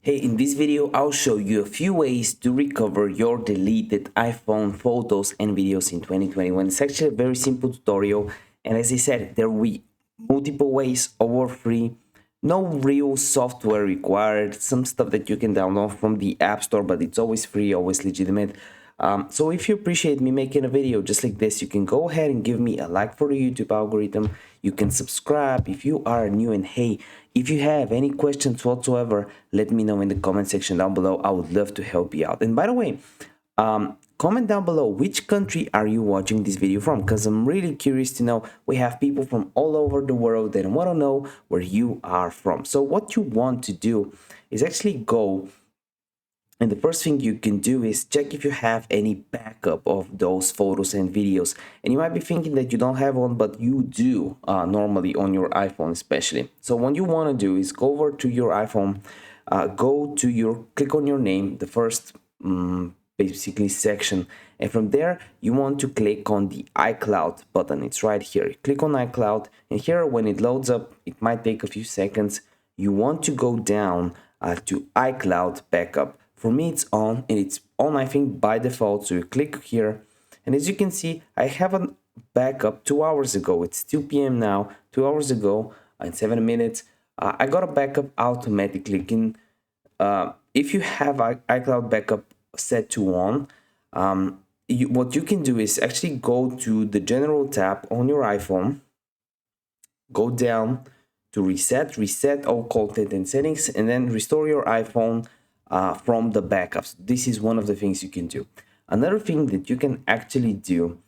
Hey, in this video, I'll show you a few ways to recover your deleted iPhone photos and videos in 2021. It's actually a very simple tutorial. And as I said, there will be multiple ways, all free, no real software required, some stuff that you can download from the App Store, but it's always free, always legitimate. So if you appreciate me making a video just like this, you can go ahead and give me a like for the YouTube algorithm. You can subscribe if you are new, and hey, if you have any questions whatsoever, let me know in the comment section down below. I would love to help you out. And by the way, comment down below which country are you watching this video from, because I'm really curious to know. We have people from all over the world that want to know where you are from. So what you want to do is actually go, and the first thing you can do is check if you have any backup of those photos and videos. And you might be thinking that you don't have one, but you do normally on your iPhone especially. So what you want to do is go over to your iPhone, click on your name, the first basically section. And from there, you want to click on the iCloud button. It's right here. Click on iCloud. And here, when it loads up, it might take a few seconds. You want to go down to iCloud backup. For me, it's on, and it's on, I think, by default. So you click here, and as you can see, I have a backup 2 hours ago. It's 2 p.m. now. 2 hours ago, in 7 minutes, I got a backup automatically. If you have iCloud backup set to on, what you can do is actually go to the General tab on your iPhone, go down to reset all content and settings, and then restore your iPhone from the backups. This is one of the things you can do. Another thing that you can actually do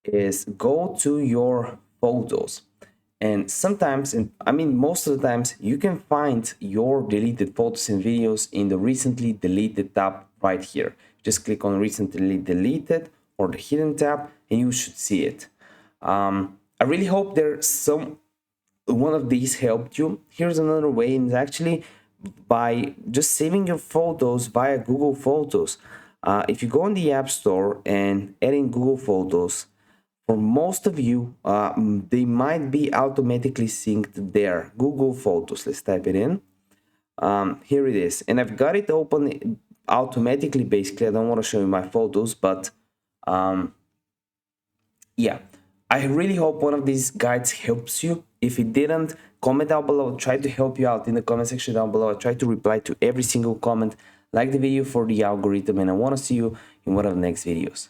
is go to your photos, and sometimes, and I mean most of the times, you can find your deleted photos and videos in the recently deleted tab right here. Just click on recently deleted or the hidden tab, and you should see it. I really hope one of these helped you. Here's another way, and actually by just saving your photos via Google Photos. If you go in the App Store and add in Google Photos, for most of you, they might be automatically synced there. Google Photos, let's type it in. Here it is, and I've got it open automatically. Basically, I don't want to show you my photos, but yeah, I really hope one of these guides helps you. If it didn't, comment down below. Try to help you out in the comment section down below. I try to reply to every single comment. Like the video for the algorithm, and I want to see you in one of the next videos.